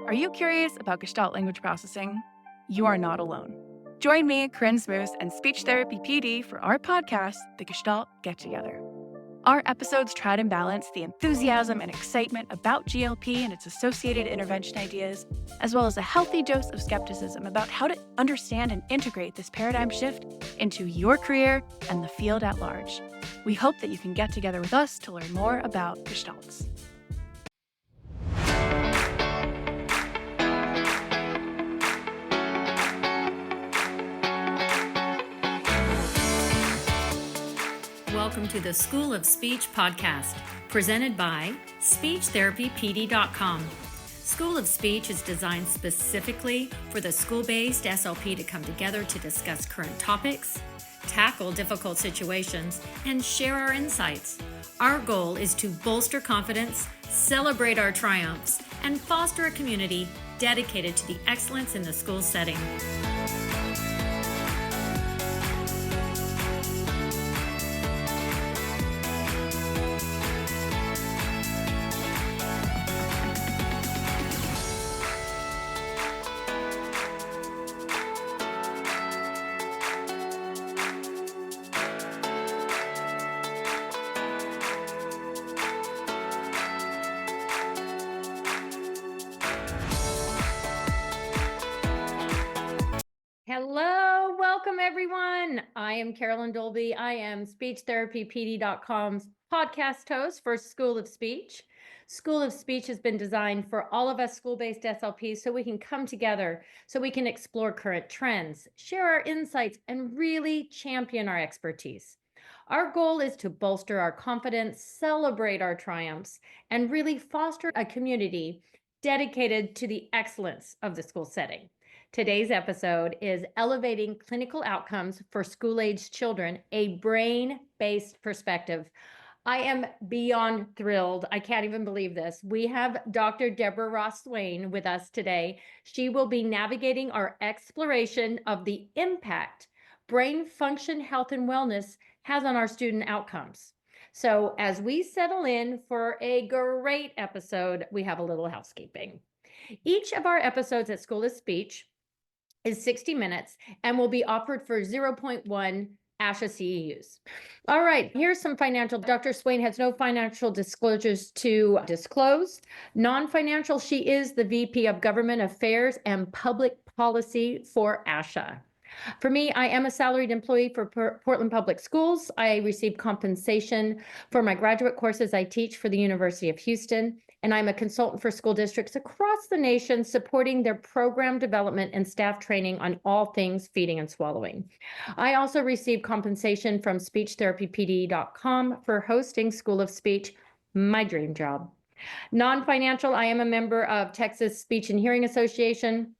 Are you curious about Gestalt language processing? You are not alone. Join me, Corinne Smoose, and speech therapy PD for our podcast, The Gestalt Get Together. Our episodes try to balance the enthusiasm and excitement about GLP and its associated intervention ideas, as well as a healthy dose of skepticism about how to understand and integrate this paradigm shift into your career and the field at large. We hope that you can get together with us to learn more about Gestalts. Welcome to the School of Speech podcast, presented by SpeechTherapyPD.com. School of Speech is designed specifically for the school-based SLP to come together to discuss current topics, tackle difficult situations, and share our insights. Our goal is to bolster confidence, celebrate our triumphs, and foster a community dedicated to the excellence in the school setting. Hello, welcome everyone. I am Carolyn Dolby. I am SpeechTherapyPD.com's podcast host for School of Speech. School of Speech has been designed for all of us school-based SLPs so we can come together, so we can explore current trends, share our insights, and really champion our expertise. Our goal is to bolster our confidence, celebrate our triumphs, and really foster a community dedicated to the excellence of the school setting. Today's episode is Elevating Clinical Outcomes for School-Aged Children, a brain-based perspective. I am beyond thrilled. I can't even believe this. We have Dr. Deborah Ross-Swain with us today. She will be navigating our exploration of the impact brain function, health, and wellness has on our student outcomes. So as we settle in for a great episode, we have a little housekeeping. Each of our episodes at School of Speech is 60 minutes and will be offered for 0.1 ASHA CEUs. All right, here's some financial. Dr. Swain has no financial disclosures to disclose. Non-financial, she is the VP of Government Affairs and Public Policy for ASHA. For me, I am a salaried employee for Portland Public Schools. I receive compensation for my graduate courses I teach for the University of Houston, and I'm a consultant for school districts across the nation supporting their program development and staff training on all things feeding and swallowing. I also receive compensation from SpeechTherapyPD.com for hosting School of Speech, my dream job. Non-financial, I am a member of Texas Speech and Hearing Association,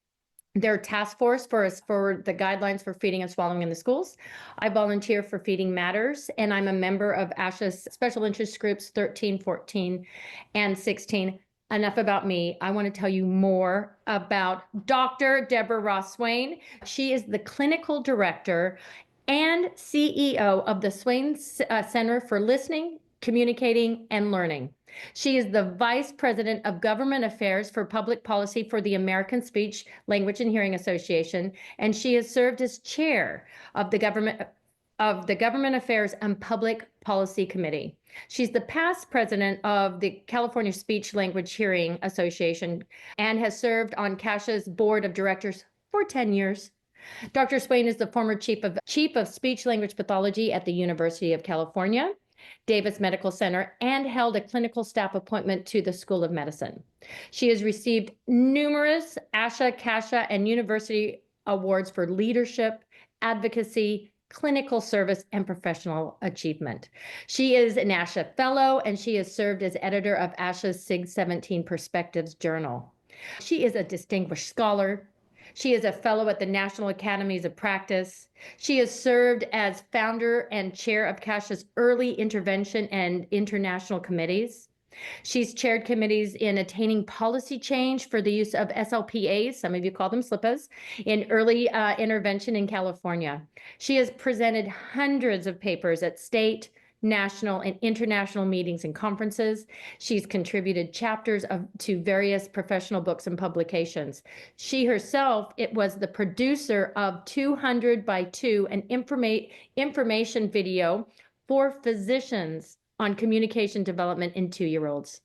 their task force for the guidelines for feeding and swallowing in the schools. I volunteer for Feeding Matters, and I'm a member of ASHA's special interest groups 13, 14, and 16. Enough about me. I want to tell you more about Dr. Deborah Ross-Swain. She is the clinical director and CEO of the Swain Center for Listening, Communicating, and Learning. She is the Vice President of Government Affairs for Public Policy for the American Speech, Language, and Hearing Association, and she has served as chair of the Government Affairs and Public Policy Committee. She's the past president of the California Speech, Language, Hearing Association and has served on CASHA's board of directors for 10 years. Dr. Swain is the former chief of speech language pathology at the University of California, Davis Medical Center, and held a clinical staff appointment to the School of Medicine. She has received numerous ASHA, CASHA, and university awards for leadership, advocacy, clinical service, and professional achievement. She is an ASHA Fellow, and she has served as editor of ASHA's SIG 17 Perspectives Journal. She is a distinguished scholar. She is a fellow at the National Academies of Practice. She has served as founder and chair of CASHA's early intervention and international committees. She's chaired committees in attaining policy change for the use of SLPAs, some of you call them SLPAs, in early intervention in California. She has presented hundreds of papers at state, national, and international meetings and conferences. She's contributed chapters to various professional books and publications. She herself, it was the producer of 200 by 2, an information video for physicians on communication development in 2-year-olds.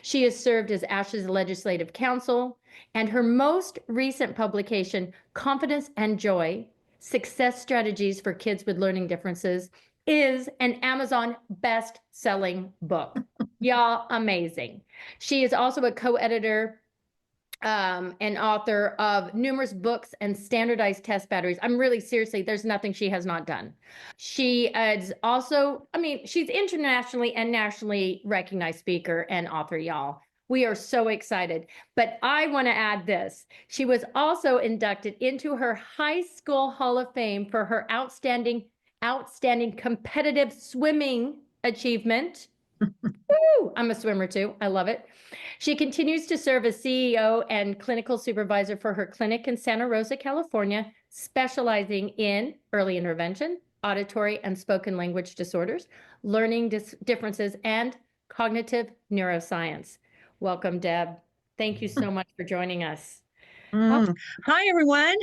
She has served as ASHA's legislative counsel, and her most recent publication, Confidence and Joy: Success Strategies for Kids with Learning Differences, is an Amazon best-selling book. Y'all, amazing. She is also a co-editor and author of numerous books and standardized test batteries. I'm really seriously, there's nothing she has not done. She is also, she's internationally and nationally recognized speaker and author, y'all. We are so excited. But I want to add this. She was also inducted into her high school Hall of Fame for her outstanding competitive swimming achievement. Woo! I'm a swimmer too. I love it. She continues to serve as CEO and clinical supervisor for her clinic in Santa Rosa, California, specializing in early intervention, auditory and spoken language disorders, learning differences, and cognitive neuroscience. Welcome, Deb. Thank you so much for joining us. Hi, everyone.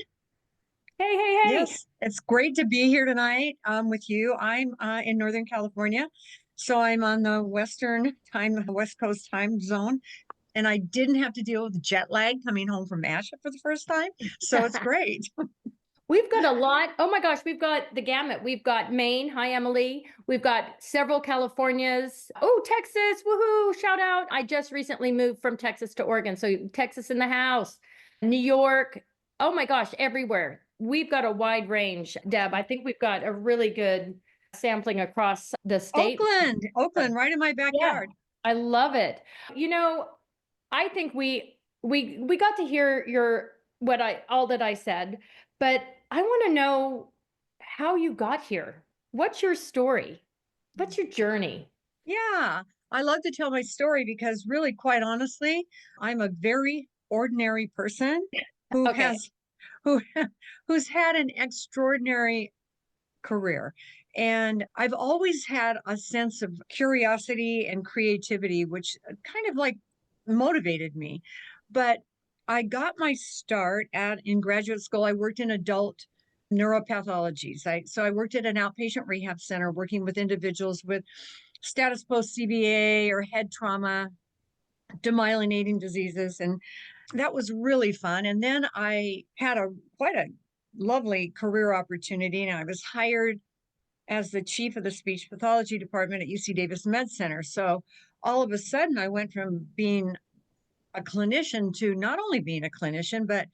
Hey. Yes, it's great to be here tonight with you. I'm in Northern California, so I'm on the West Coast time zone, and I didn't have to deal with jet lag coming home from ASHA for the first time, so it's great. We've got a lot. Oh my gosh, we've got the gamut. We've got Maine. Hi, Emily. We've got several Californias. Oh, Texas. Woohoo. Shout out. I just recently moved from Texas to Oregon. So Texas in the house. New York. Oh my gosh, everywhere. We've got a wide range, Deb. I think we've got a really good sampling across the state. Oakland, right in my backyard. Yeah, I love it. I think we got to hear all that I said, but I want to know how you got here. What's your story? What's your journey? Yeah, I love to tell my story because really, quite honestly, I'm a very ordinary person who's had an extraordinary career. And I've always had a sense of curiosity and creativity, which kind of like motivated me. But I got my start in graduate school. I worked in adult neuropathologies. So I worked at an outpatient rehab center working with individuals with status post CVA or head trauma, demyelinating diseases. And that was really fun. And then I had quite a lovely career opportunity, and I was hired as the chief of the speech pathology department at UC Davis Med Center. So all of a sudden, I went from being a clinician to not only being a clinician, but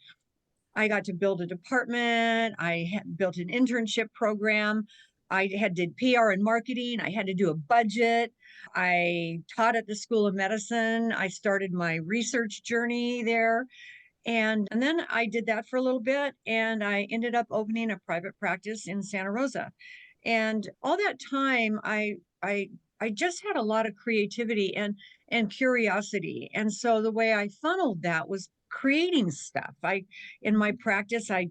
I got to build a department. I built an internship program. I did PR and marketing. I had to do a budget. I taught at the School of Medicine. I started my research journey there. And then I did that for a little bit, and I ended up opening a private practice in Santa Rosa. And all that time, I just had a lot of creativity and curiosity. And so the way I funneled that was creating stuff. In my practice, I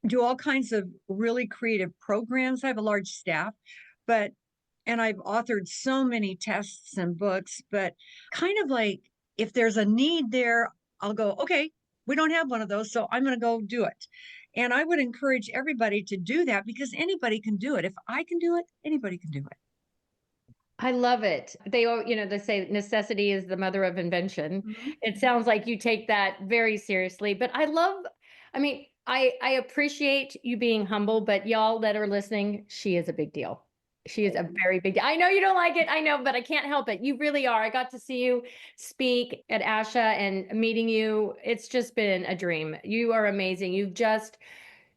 do all kinds of really creative programs. I have a large staff, and I've authored so many tests and books, but kind of like if there's a need there, I'll go, okay, we don't have one of those, so I'm going to go do it. And I would encourage everybody to do that because anybody can do it. If I can do it, anybody can do it. I love it. They say necessity is the mother of invention. Mm-hmm. It sounds like you take that very seriously, but I appreciate you being humble, but y'all that are listening, she is a big deal. She is a very big deal. I know you don't like it. I know, but I can't help it. You really are. I got to see you speak at ASHA and meeting you. It's just been a dream. You are amazing.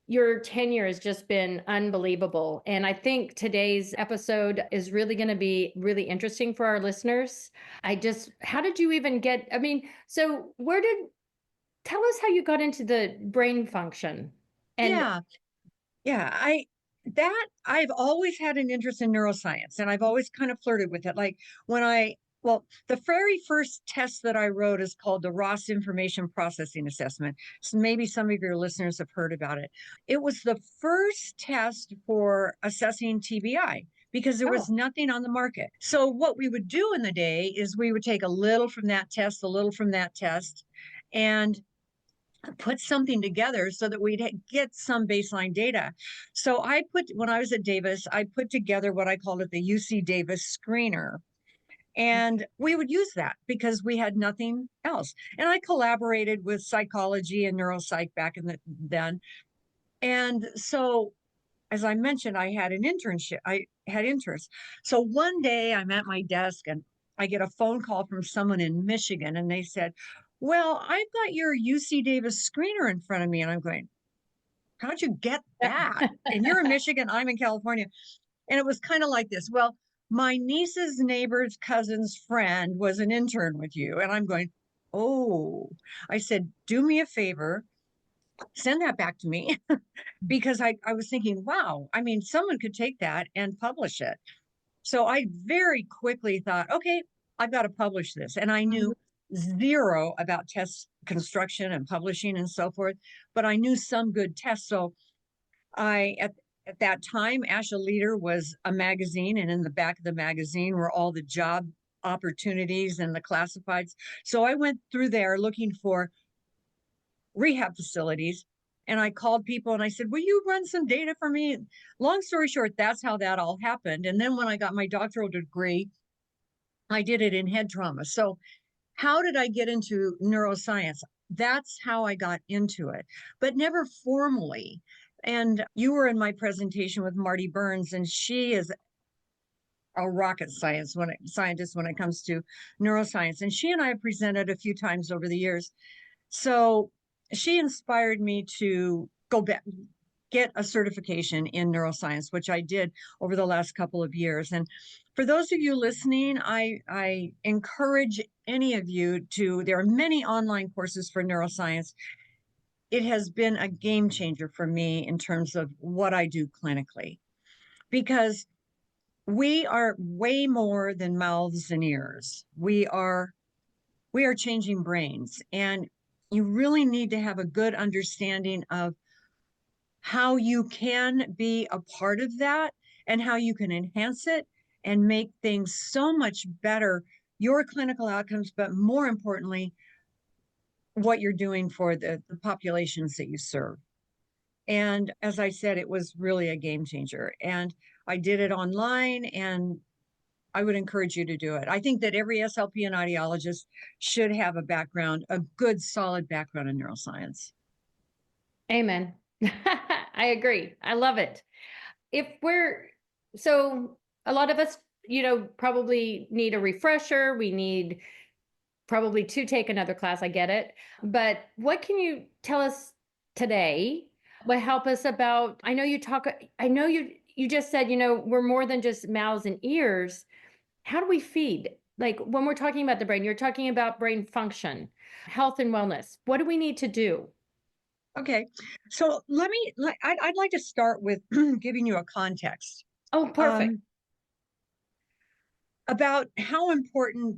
Your tenure has just been unbelievable. And I think today's episode is really going to be really interesting for our listeners. How did you even tell us how you got into the brain function? I've always had an interest in neuroscience, and I've always kind of flirted with it. Like the very first test that I wrote is called the Ross Information Processing Assessment. So maybe some of your listeners have heard about it. It was the first test for assessing TBI because there was nothing on the market. So what we would do in the day is we would take a little from that test, a little from that test, and put something together so that we'd get some baseline data. So when I was at Davis, I put together what I called it the UC Davis screener. And we would use that because we had nothing else. And I collaborated with psychology and neuropsych back then. And so, as I mentioned, I had an internship. I had interest. So one day I'm at my desk and I get a phone call from someone in Michigan, and they said, "Well, I've got your UC Davis screener in front of me." And I'm going, "How'd you get that?" And you're in Michigan, I'm in California. And it was kind of like this. "Well, my niece's neighbor's cousin's friend was an intern with you." And I'm going, "Oh." I said, "Do me a favor, send that back to me." Because I was thinking, wow, I mean, someone could take that and publish it. So I very quickly thought, okay, I've got to publish this. And I knew zero about test construction and publishing and so forth, but I knew some good tests. So at that time, Asha Leader was a magazine, and in the back of the magazine were all the job opportunities and the classifieds. So I went through there looking for rehab facilities, and I called people and I said, "Will you run some data for me?" Long story short, that's how that all happened. And then when I got my doctoral degree, I did it in head trauma. So how did I get into neuroscience? That's how I got into it, but never formally. And you were in my presentation with Marty Burns, and she is a rocket scientist when it comes to neuroscience. And she and I have presented a few times over the years. So she inspired me to go back, get a certification in neuroscience, which I did over the last couple of years. And for those of you listening, I encourage any of you there are many online courses for neuroscience. It has been a game changer for me in terms of what I do clinically, because we are way more than mouths and ears. We are changing brains, and you really need to have a good understanding of how you can be a part of that and how you can enhance it and make things so much better, your clinical outcomes, but more importantly, what you're doing for the populations that you serve. And as I said, it was really a game changer. And I did it online, and I would encourage you to do it. I think that every SLP and audiologist should have a good, solid background in neuroscience. Amen. I agree. I love it. So a lot of us, probably need a refresher. We need probably to take another class. I get it. But what can you tell us today? What help us about, I know you just said, we're more than just mouths and ears. How do we feed? Like when we're talking about the brain, you're talking about brain function, health and wellness. What do we need to do? Okay, so I'd like to start with giving you a context. Oh, perfect. About how important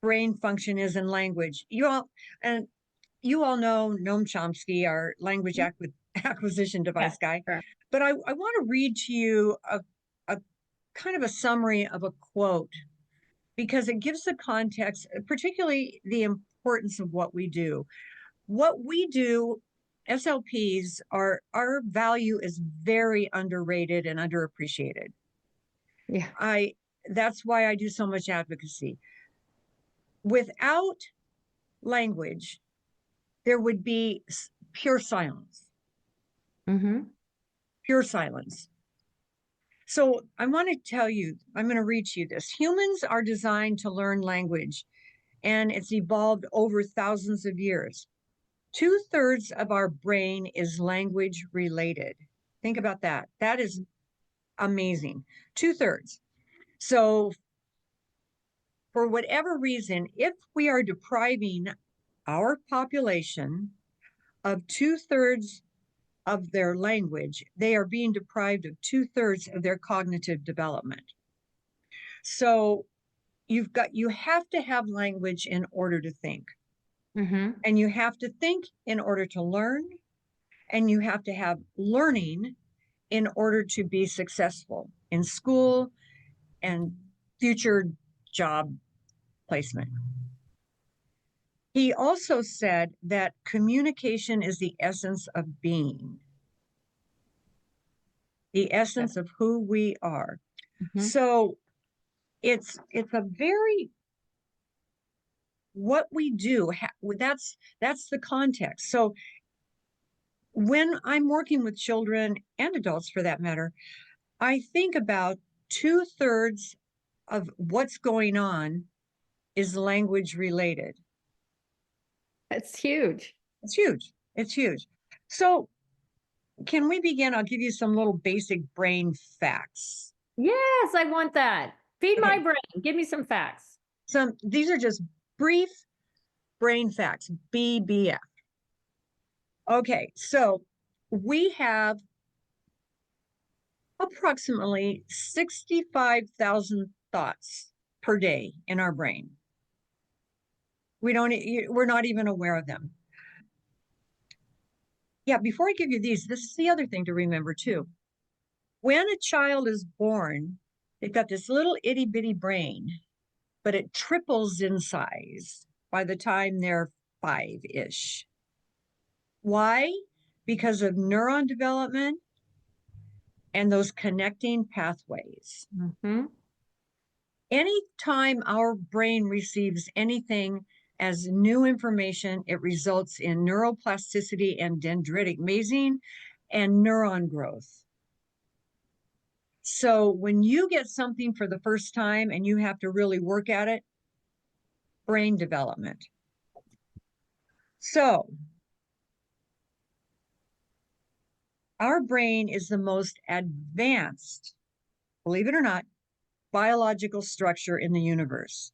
brain function is in language. You all know Noam Chomsky, our language acquisition device guy. Sure. But I want to read to you a kind of a summary of a quote, because it gives the context, particularly the importance of what we do. What we do, SLPs, our value is very underrated and underappreciated. Yeah. That's why I do so much advocacy. Without language, there would be pure silence. Mm-hmm. Pure silence. So I want to tell you, I'm going to read to you this. Humans are designed to learn language, and it's evolved over thousands of years. 2/3 of our brain is language related. Think about that. That is amazing. 2/3. So for whatever reason, if we are depriving our population of 2/3 of their language, they are being deprived of 2/3 of their cognitive development. So you have to have language in order to think. Mm-hmm. And you have to think in order to learn, and you have to have learning in order to be successful in school and future job placement. He also said that communication is the essence of being, the essence of who we are. So it's a very, what we do, that's the context. So when I'm working with children and adults for that matter, I think about 2/3 of what's going on is language related. That's huge. It's huge. It's huge. So can we begin? I'll give you some little basic brain facts. Yes, I want that. Feed my brain. Give me some facts. These are just brief brain facts, BBF. Okay, so we have approximately 65,000 thoughts per day in our brain. We're not even aware of them. Yeah, before I give you these, this is the other thing to remember too. When a child is born, they've got this little itty bitty brain, but it triples in size by the time they're 5-ish. Why? Because of neuron development and those connecting pathways. Anytime our brain receives anything as new information, it results in neuroplasticity and dendritic mazing and neuron growth. So when you get something for the first time and you have to really work at it, brain development. So our brain is the most advanced, believe it or not, biological structure in the universe.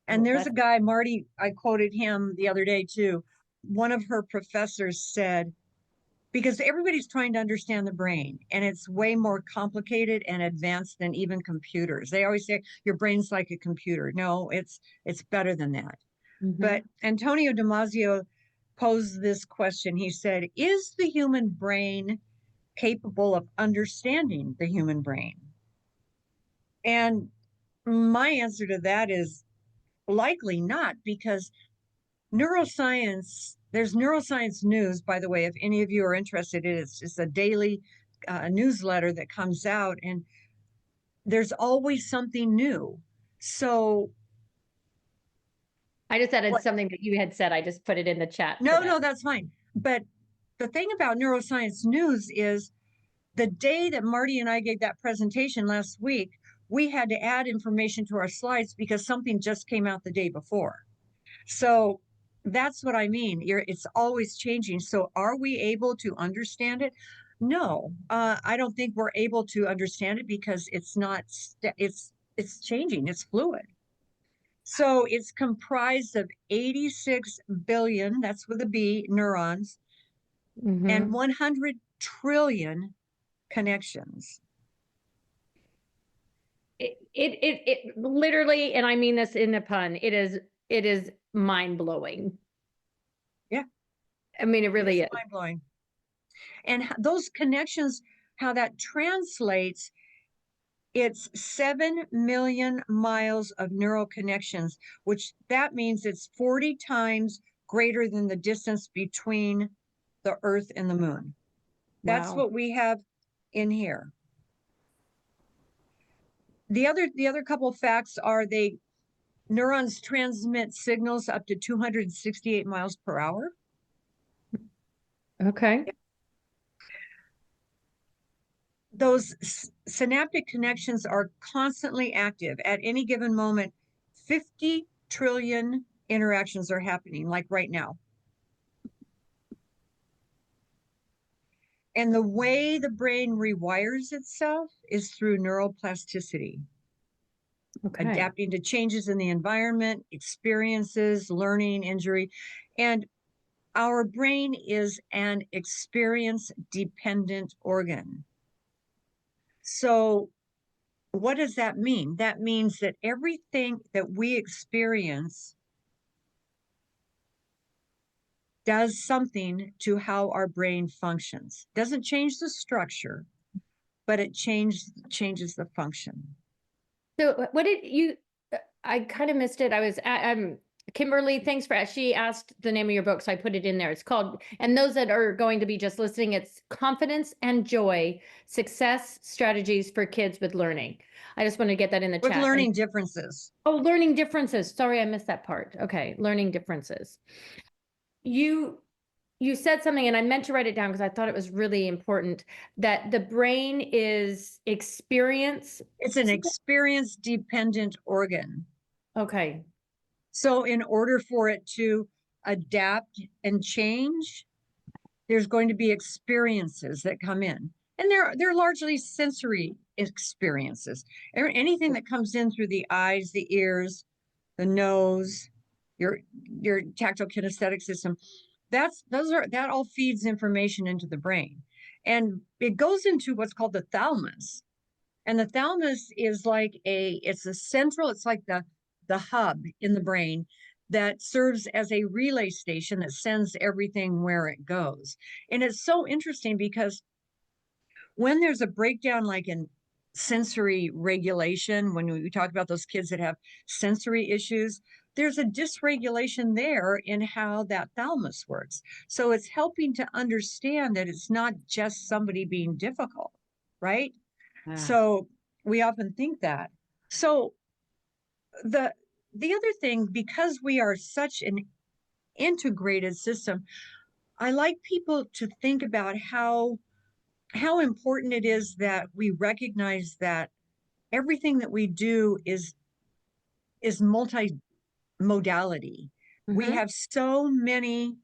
And there's a guy, Marty, I quoted him the other day too. One of her professors said, because everybody's trying to understand the brain and it's way more complicated and advanced than even computers. They always say your brain's like a computer. No, it's better than that. But Antonio Damasio posed this question. He said, is the human brain capable of understanding the human brain? And my answer to that is likely not, because neuroscience, there's neuroscience news, by the way, if any of you are interested in it, it's just a daily newsletter that comes out, and there's always something new. So I just added something that you had said. I just put it in the chat. No, that's fine. But the thing about neuroscience news is the day that Marty and I gave that presentation last week, we had to add information to our slides because something just came out the day before. So that's what I mean. It's always changing. So are we able to understand it? No, I don't think we're able to understand it because it's not, it's changing, it's fluid. So it's comprised of 86 billion, that's with a B, neurons, and 100 trillion connections. It literally, and I mean this in a pun, it is mind-blowing. Yeah. I mean, it really is mind-blowing. And those connections, how that translates, it's 7 million miles of neural connections, which that means it's 40 times greater than the distance between the Earth and the moon. That's what we have in here. The other couple of facts are neurons transmit signals up to 268 miles per hour. okay. Those synaptic connections are constantly active. At any given moment, 50 trillion interactions are happening, like right now. And the way the brain rewires itself is through neuroplasticity. Adapting to changes in the environment, experiences, learning, injury. And our brain is an experience-dependent organ. So what does that mean? That means that everything that we experience does something to how our brain functions. Doesn't change the structure, but it changes the function. So what did you, I kind of missed it. I was at, Kimberly, thanks for, she asked the name of your book, so I put it in there. It's called, and those that are going to be just listening, it's Confidence and Joy, Success Strategies for Kids with Learning. I just want to get that in the With chat. learning differences. Oh, learning differences. Sorry, I missed that part. Okay, learning differences. You said something, and I meant to write it down because I thought it was really important, that the brain is experience. It's an experience dependent organ. Okay. So in order for it to adapt and change, there's going to be experiences that come in. And they're largely sensory experiences. Anything that comes in through the eyes, the ears, the nose, your tactile kinesthetic system, that all feeds information into the brain. And it goes into what's called the thalamus. And the thalamus is like it's like the hub in the brain that serves as a relay station that sends everything where it goes. And it's so interesting because when there's a breakdown, like in sensory regulation, when we talk about those kids that have sensory issues, there's a dysregulation there in how that thalamus works. So it's helping to understand that it's not just somebody being difficult, right? So we often think that. So the other thing, because we are such an integrated system, I like people to think about how important it is that we recognize that everything that we do is multi-modality. We have so many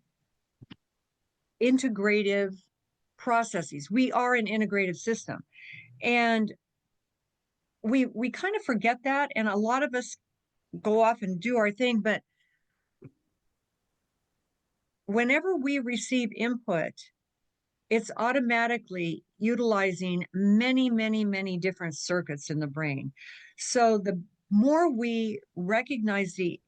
integrative processes. We are an integrative system. And we kind of forget that, and a lot of us go off and do our thing, but whenever we receive input, it's automatically utilizing many, many, many different circuits in the brain. So the more we recognize the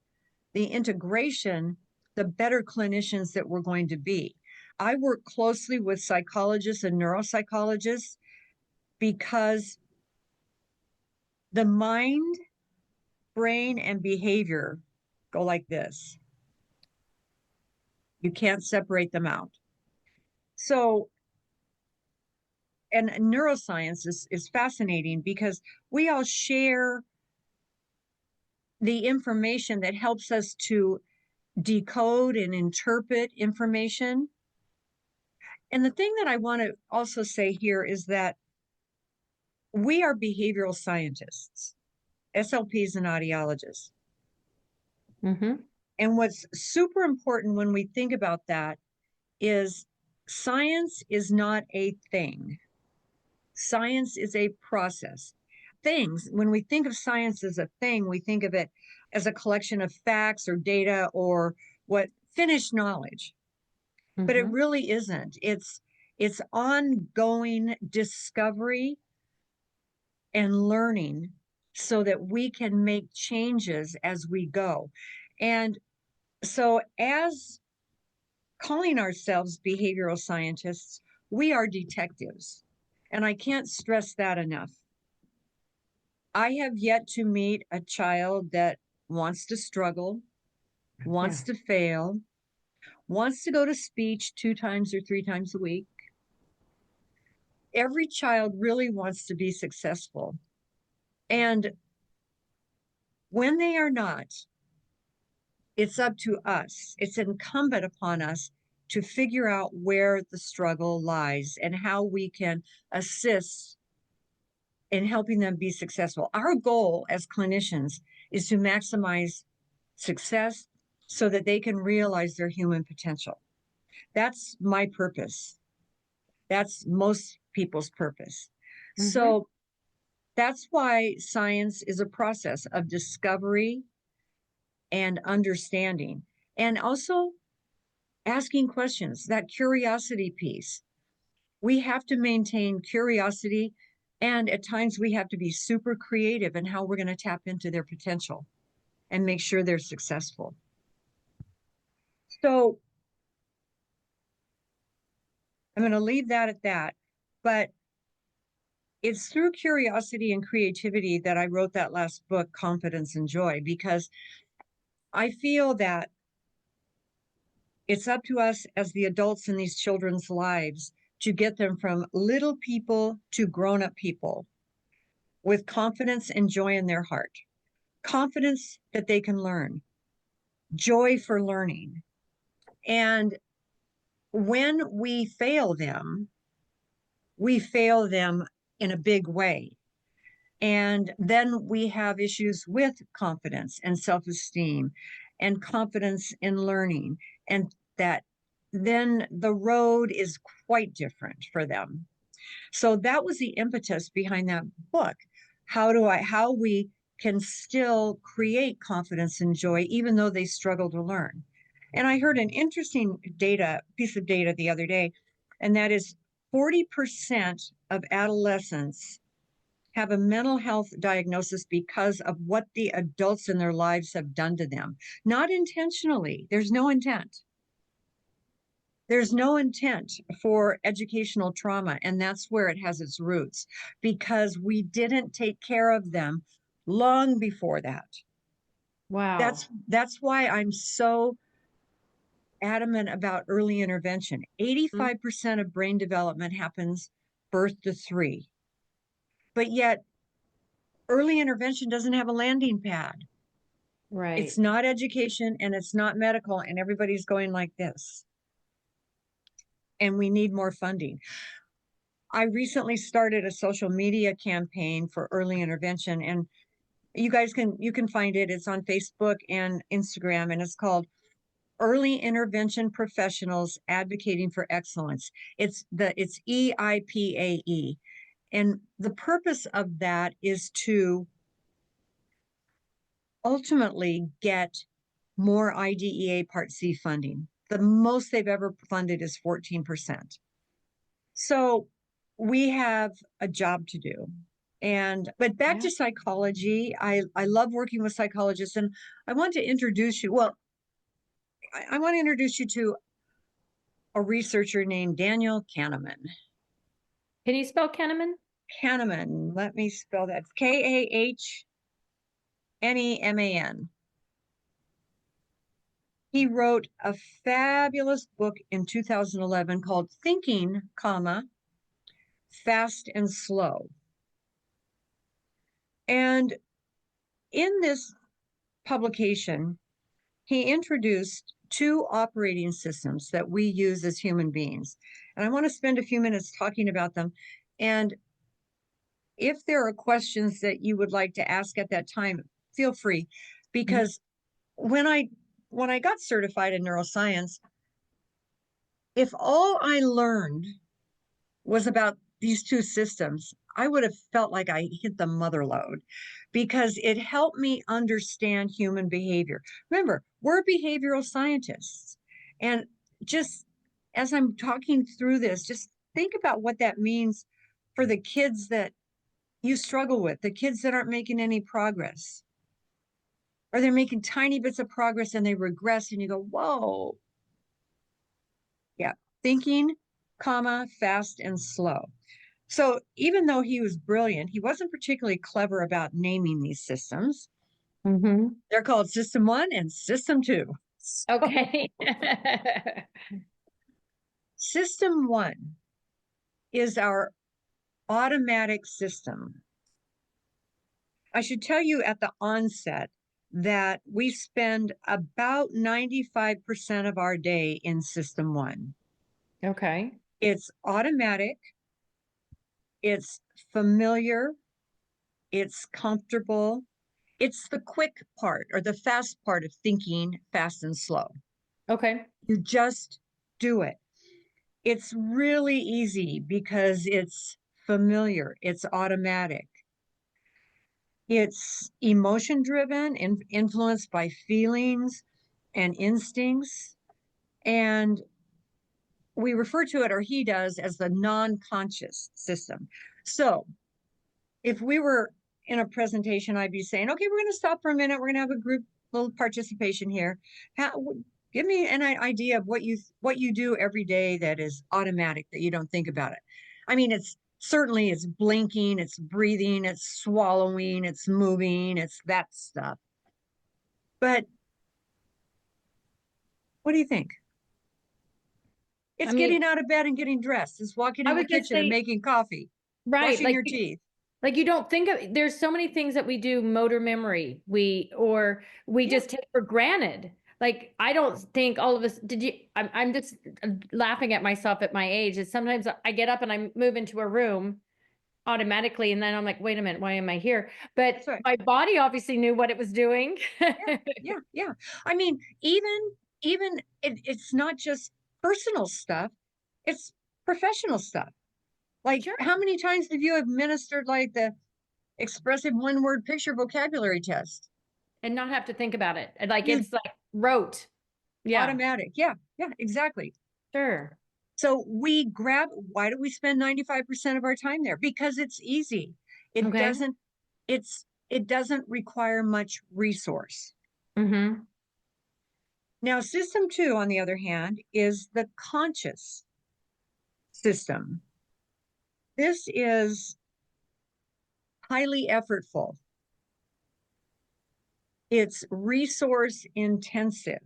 integration, the better clinicians that we're going to be. I work closely with psychologists and neuropsychologists because the mind, brain, and behavior go like this. You can't separate them out. So, and neuroscience is fascinating because we all share the information that helps us to decode and interpret information. And the thing that I want to also say here is that we are behavioral scientists, SLPs and audiologists. And what's super important when we think about that is science is not a thing. Science is a process. Things, when we think of science as a thing, we think of it as a collection of facts or data or what finished knowledge. But it really isn't. It's ongoing discovery and learning so that we can make changes as we go. And so, as calling ourselves behavioral scientists, we are detectives. And I can't stress that enough. I have yet to meet a child that wants to struggle, wants to fail, wants to go to speech 2 times or 3 times a week. Every child really wants to be successful. And when they are not, it's up to us. It's incumbent upon us to figure out where the struggle lies and how we can assist in helping them be successful. Our goal as clinicians is to maximize success so that they can realize their human potential. That's my purpose. That's most people's purpose. So that's why science is a process of discovery and understanding, and also asking questions, that curiosity piece. We have to maintain curiosity, and at times we have to be super creative in how we're going to tap into their potential and make sure they're successful. So I'm going to leave that at that. But it's through curiosity and creativity that I wrote that last book, Confidence and Joy, because I feel that it's up to us as the adults in these children's lives to get them from little people to grown-up people with confidence and joy in their heart, confidence that they can learn, joy for learning. And when we fail them in a big way. And then we have issues with confidence and self-esteem and confidence in learning. And that then the road is quite different for them. So that was the impetus behind that book. How we can still create confidence and joy, even though they struggle to learn. And I heard an interesting piece of data the other day, and that is 40% of adolescents have a mental health diagnosis because of what the adults in their lives have done to them. Not intentionally. There's no intent. There's no intent for educational trauma, and that's where it has its roots, because we didn't take care of them long before that. Wow. That's why I'm so adamant about early intervention. 85% of brain development happens birth to 3. But yet early intervention doesn't have a landing pad. Right. It's not education and it's not medical, and everybody's going like this. And we need more funding. I recently started a social media campaign for early intervention, and you can find it. It's on Facebook and Instagram, and it's called Early Intervention Professionals Advocating for Excellence. It's EIPAE. And the purpose of that is to ultimately get more IDEA Part C funding. The most they've ever funded is 14%. So we have a job to do. But back to psychology, I love working with psychologists, and I want to introduce you. Well, I want to introduce you to a researcher named Daniel Kahneman. Can you spell Kahneman? Kahneman, let me spell that. Kahneman. He wrote a fabulous book in 2011 called Thinking, Fast and Slow. And in this publication, he introduced 2 operating systems that we use as human beings. And I want to spend a few minutes talking about them. And if there are questions that you would like to ask at that time, feel free, because when I got certified in neuroscience, if all I learned was about these 2 systems, I would have felt like I hit the mother lode, because it helped me understand human behavior. Remember, we're behavioral scientists. And just as I'm talking through this, just think about what that means for the kids that you struggle with, the kids that aren't making any progress, or they're making tiny bits of progress and they regress, and you go, whoa. Yeah, thinking, fast and slow. So even though he was brilliant, he wasn't particularly clever about naming these systems. They're called System 1 and System 2. Okay. System 1 is our automatic system. I should tell you at the onset that we spend about 95% of our day in System 1. Okay. It's automatic, it's familiar, it's comfortable, it's the quick part or the fast part of thinking fast and slow. Okay. You just do it. It's really easy because it's familiar, it's automatic. It's emotion driven and influenced by feelings and instincts. And we refer to it, or he does, as the non-conscious system. So if we were in a presentation, I'd be saying, okay, we're going to stop for a minute. We're going to have a group little participation here. Give me an idea of what you do every day that is automatic, that you don't think about it. I mean, it's blinking, it's breathing, it's swallowing, it's moving, it's that stuff. But what do you think? It's getting out of bed and getting dressed. It's walking in the kitchen and making coffee, right, brushing your teeth. Like you don't think of, there's so many things that we do motor memory, we just take for granted. Like, I don't think all of us, I'm just laughing at myself at my age, is sometimes I get up and I move into a room automatically, and then I'm like, wait a minute, why am I here? But my body obviously knew what it was doing. Yeah. I mean, even it's not just personal stuff, it's professional stuff. Like, how many times have you administered like the expressive one-word picture vocabulary test and not have to think about it? And like, it's like rote. Yeah. Automatic. Yeah, exactly. Sure. So why do we spend 95% of our time there? Because it's easy. It doesn't require much resource. Mm-hmm. Now, system 2, on the other hand, is the conscious system. This is highly effortful. It's resource intensive,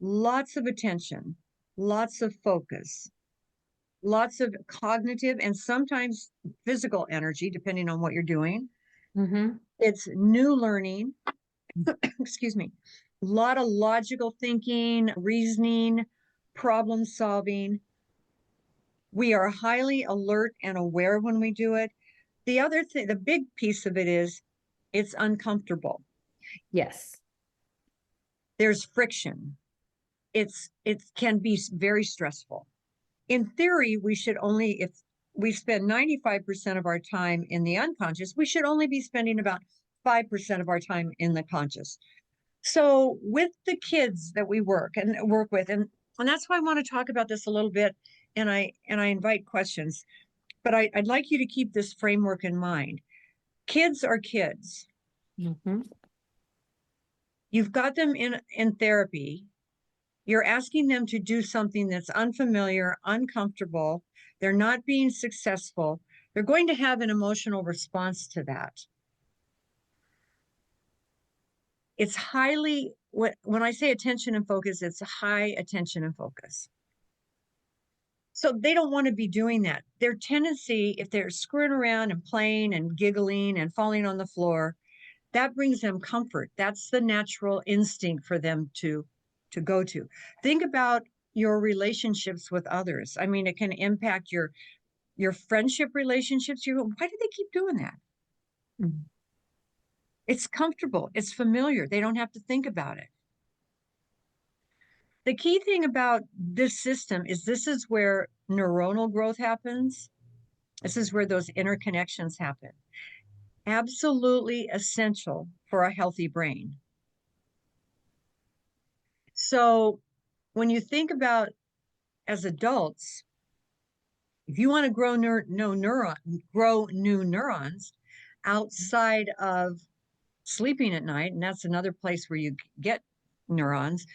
lots of attention, lots of focus, lots of cognitive and sometimes physical energy, depending on what you're doing. Mm-hmm. It's new learning, excuse me, a lot of logical thinking, reasoning, problem solving. We are highly alert and aware when we do it. The other thing, the big piece of it is it's uncomfortable. Yes. There's friction. It can be very stressful. In theory, we should only, if we spend 95% of our time in the unconscious, we should only be spending about 5% of our time in the conscious. So with the kids that we work with, and that's why I want to talk about this a little bit, and I invite questions, but I'd like you to keep this framework in mind. Kids are kids. Mm-hmm. You've got them in therapy. You're asking them to do something that's unfamiliar, uncomfortable. They're not being successful. They're going to have an emotional response to that. It's highly, when I say attention and focus, it's high attention and focus. So they don't want to be doing that. Their tendency, if they're screwing around and playing and giggling and falling on the floor, that brings them comfort. That's the natural instinct for them to go to. Think about your relationships with others. I mean, it can impact your friendship relationships. You go, why do they keep doing that? Mm-hmm. It's comfortable. It's familiar. They don't have to think about it. The key thing about this system is this is where neuronal growth happens. This is where those interconnections happen. Absolutely essential for a healthy brain. So when you think about, as adults, if you want to grow new neurons outside of sleeping at night, and that's another place where you get neurons,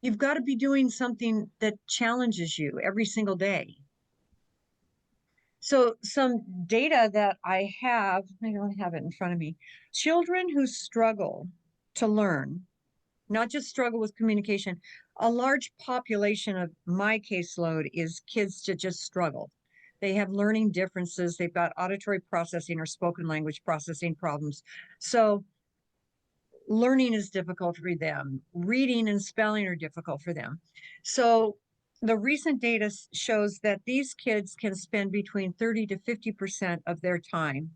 you've got to be doing something that challenges you every single day. So some data that I don't have it in front of me. Children who struggle to learn, not just struggle with communication, a large population of my caseload is kids that just struggle. They have learning differences. They've got auditory processing or spoken language processing problems. So learning is difficult for them. Reading and spelling are difficult for them. So the recent data shows that these kids can spend between 30 to 50% of their time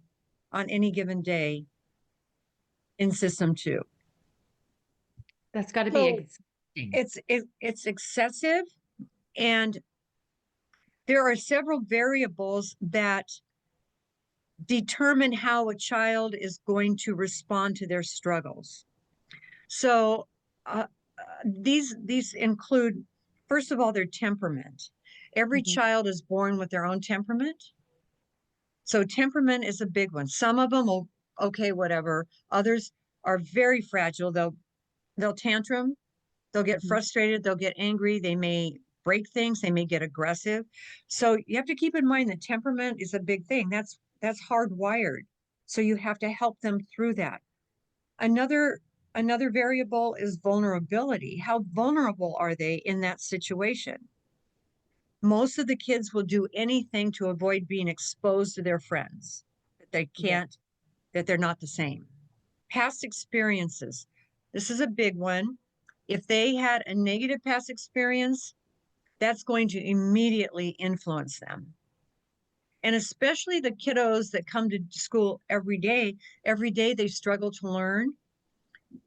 on any given day in system 2. That's got to be it's excessive, and there are several variables that determine how a child is going to respond to their struggles. So these include, first of all, their temperament. Every child is born with their own temperament. So temperament is a big one. Some of them will, okay, whatever. Others are very fragile. They'll tantrum. They'll get Mhm. frustrated, they'll get angry, they may break things, they may get aggressive. So you have to keep in mind that temperament is a big thing. That's hardwired. So you have to help them through that. Another another variable is vulnerability. How vulnerable are they in that situation? Most of the kids will do anything to avoid being exposed to their friends, that they Yeah. can't, that they're not the same. Past experiences. This is a big one. If they had a negative past experience, that's going to immediately influence them. And especially the kiddos that come to school every day they struggle to learn,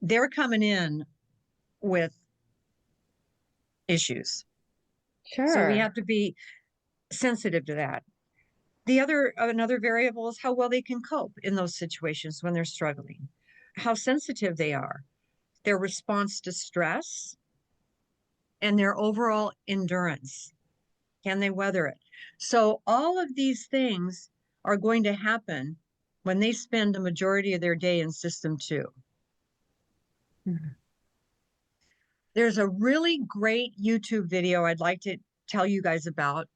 they're coming in with issues. So we Sure. have to be sensitive to that. Another variable is how well they can cope in those situations when they're struggling, how sensitive they are, their response to stress, and their overall endurance. Can they weather it? So all of these things are going to happen when they spend the majority of their day in System 2. Mhm. There's a really great YouTube video I'd like to tell you guys about.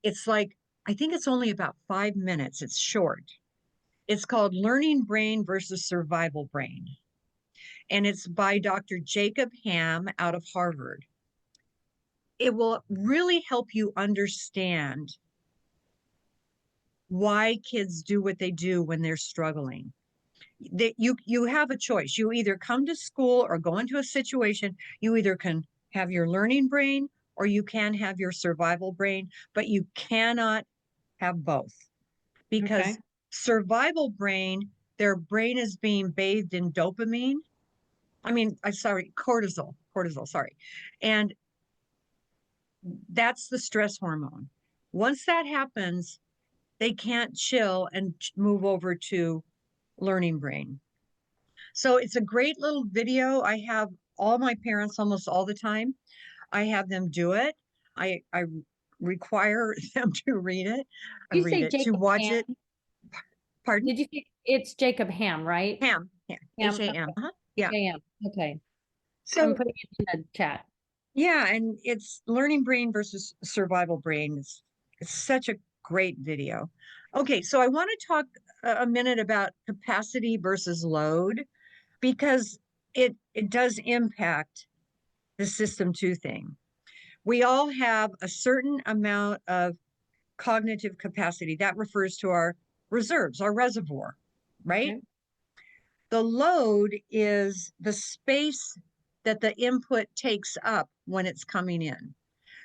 It's like, I think it's only about 5 minutes. It's short. It's called Learning Brain versus Survival Brain. And it's by Dr. Jacob Ham out of Harvard. It will really help you understand why kids do what they do when they're struggling. That you have a choice. You either come to school or go into a situation, you either can have your learning brain or you can have your survival brain, but you cannot have both, because Okay. survival brain, their brain is being bathed in dopamine. I'm sorry, cortisol, sorry. And that's the stress hormone. Once that happens, they can't chill and move over to learning brain. So it's a great little video. I have all my parents almost all the time. I have them do it. I require them to read it, You say to Jacob watch Ham? it. Pardon? Did you say it's Jacob Ham, right? Ham, Ham. Ham. Uh-huh. Yeah. Ham. Okay. I'm So putting it in the chat. yeah, and it's learning brain versus survival brain. It's such a great video. Okay, so I want to talk a minute about capacity versus load, because it does impact the System 2 thing. We all have a certain amount of cognitive capacity that refers to our reserves, our reservoir, right? Okay. The load is the space that the input takes up when it's coming in.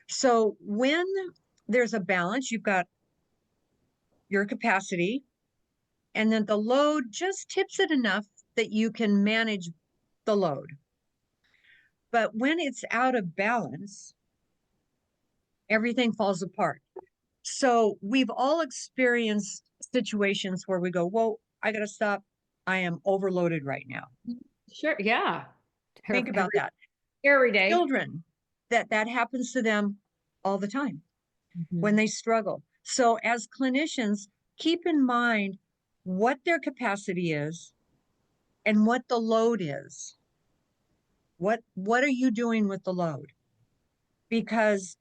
So when there's a balance, you've got your capacity, and then the load just tips it enough that you can manage the load. But when it's out of balance, everything falls apart. So we've all experienced situations where we go, whoa, I got to stop. I am overloaded right now. Sure. Yeah. Think about that. Every day. Children, that happens to them all the time when Mhm. they struggle. So as clinicians, keep in mind what their capacity is and what the load is. What are you doing with the load? Because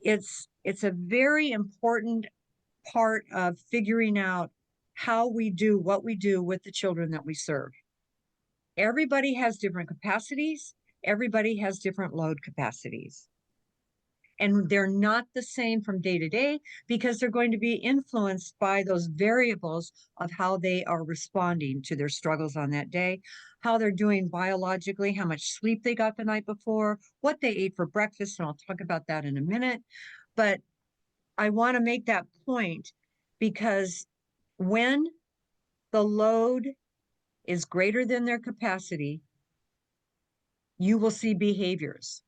it's a very important part of figuring out how we do what we do with the children that we serve. Everybody has different capacities. Everybody has different load capacities. And they're not the same from day to day, because they're going to be influenced by those variables of how they are responding to their struggles on that day, how they're doing biologically, how much sleep they got the night before, what they ate for breakfast. And I'll talk about that in a minute. But I want to make that point, because when the load is greater than their capacity, you will see behaviors.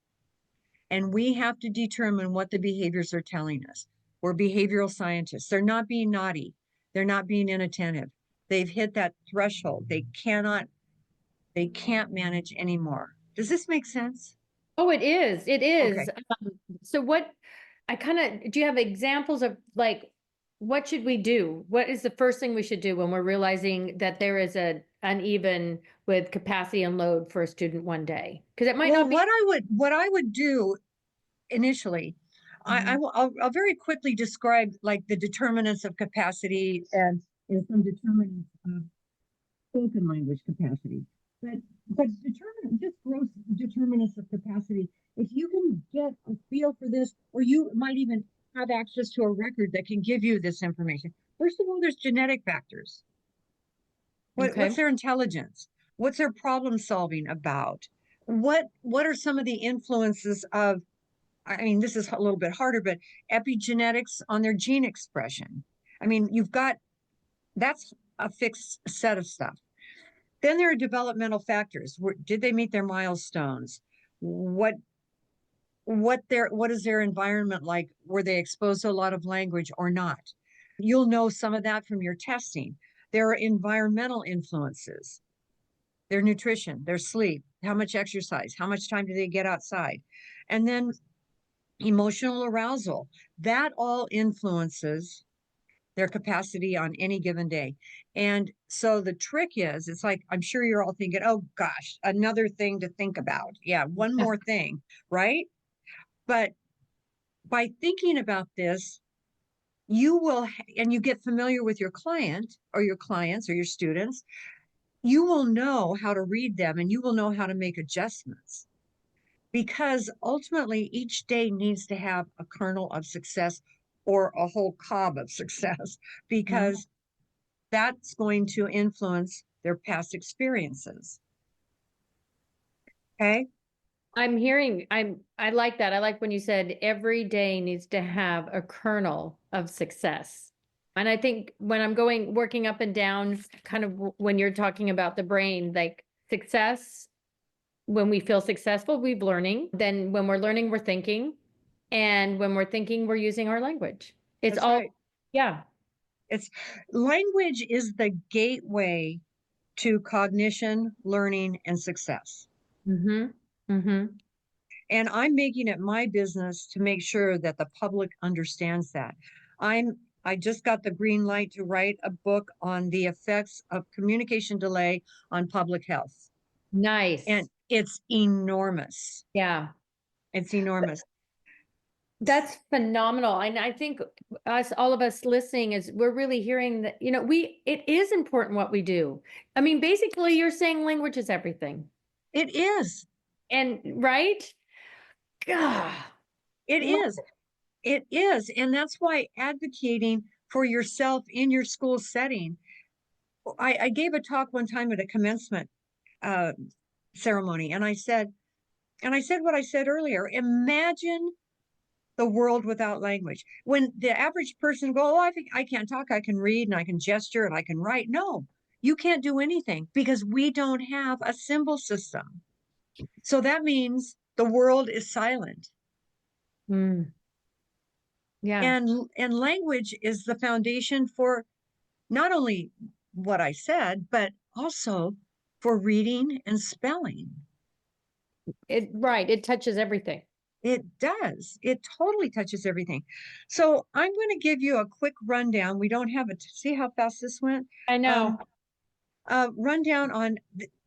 And we have to determine what the behaviors are telling us. We're behavioral scientists. They're not being naughty. They're not being inattentive. They've hit that threshold. They can't manage anymore. Does this make sense? Oh, it is. It Okay. is. So do you have examples of like, what should we do? What is the first thing we should do when we're realizing that there is a uneven with capacity and load for a student one day? Because it might Well, not be. what I would do initially, I'll very quickly describe like the determinants of capacity and some determinants of spoken language capacity. But just gross determinants of capacity. If you can get a feel for this, or you might even have access to a record that can give you this information. First of all, there's genetic factors. Okay. What's their intelligence? What's their problem solving about? What are some of the influences of, I mean, this is a little bit harder, but epigenetics on their gene expression. I mean, that's a fixed set of stuff. Then there are developmental factors. Did they meet their milestones? What is their environment like? Were they exposed to a lot of language or not? You'll know some of that from your testing. There are environmental influences. Their nutrition, their sleep, how much exercise, how much time do they get outside? And then emotional arousal. That all influences their capacity on any given day. And so the trick is, it's like, I'm sure you're all thinking, oh gosh, another thing to think about. Yeah, one more thing, right? But by thinking about this, you will, and you get familiar with your client or your clients or your students, you will know how to read them and you will know how to make adjustments. Because ultimately, each day needs to have a kernel of success or a whole cob of success, because that's going to influence their past experiences. Okay. I like that. I like when you said every day needs to have a kernel of success. And I think when I'm working up and down, kind of when you're talking about the brain, like success, when we feel successful, we're learning. Then when we're learning, we're thinking. And when we're thinking, we're using our language. It's That's all, right. yeah. It's language is the gateway to cognition, learning, and success. Mm-hmm. Mm-hmm. And I'm making it my business to make sure that the public understands that. I just got the green light to write a book on the effects of communication delay on public health. Nice. And it's enormous. Yeah. It's enormous. That's phenomenal. And I think all of us listening we're really hearing that, it is important what we do. I mean, basically you're saying language is everything. It is. And right? Gah. It is. It is. And that's why advocating for yourself in your school setting. I gave a talk one time at a commencement ceremony, and I said what I said earlier. Imagine the world without language. When the average person go, oh, I think I can't talk, I can read and I can gesture and I can write. No, you can't do anything because we don't have a symbol system. So that means the world is silent. Mm. Yeah. And language is the foundation for not only what I said, but also for reading and spelling. It touches everything. It does. It totally touches everything. So I'm going to give you a quick rundown. We don't have it. See how fast this went? I know. Rundown on,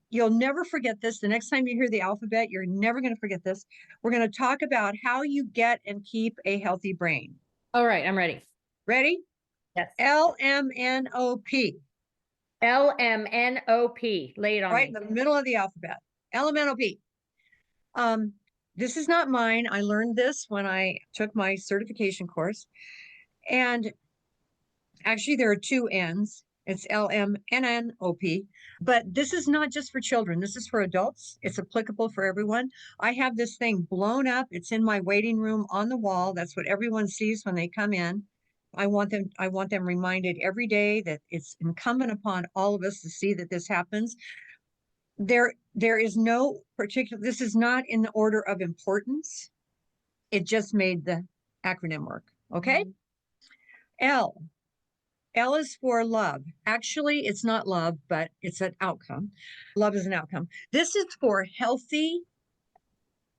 you'll never forget this. The next time you hear the alphabet, you're never going to forget this. We're going to talk about how you get and keep a healthy brain. All right, I'm ready. Ready? Yes. LMNOP. LMNOP. Lay it on Right me. in the middle of the alphabet. LMNOP. This is not mine. I learned this when I took my certification course. And actually, there are two N's. It's LMNNOP. But this is not just for children. This is for adults. It's applicable for everyone. I have this thing blown up. It's in my waiting room on the wall. That's what everyone sees when they come in. I want them reminded every day that it's incumbent upon all of us to see that this happens. There is no particular, this is not in the order of importance. It just made the acronym work. Okay. L is for love. Actually, it's not love, but it's an outcome. Love is an outcome. This is for healthy,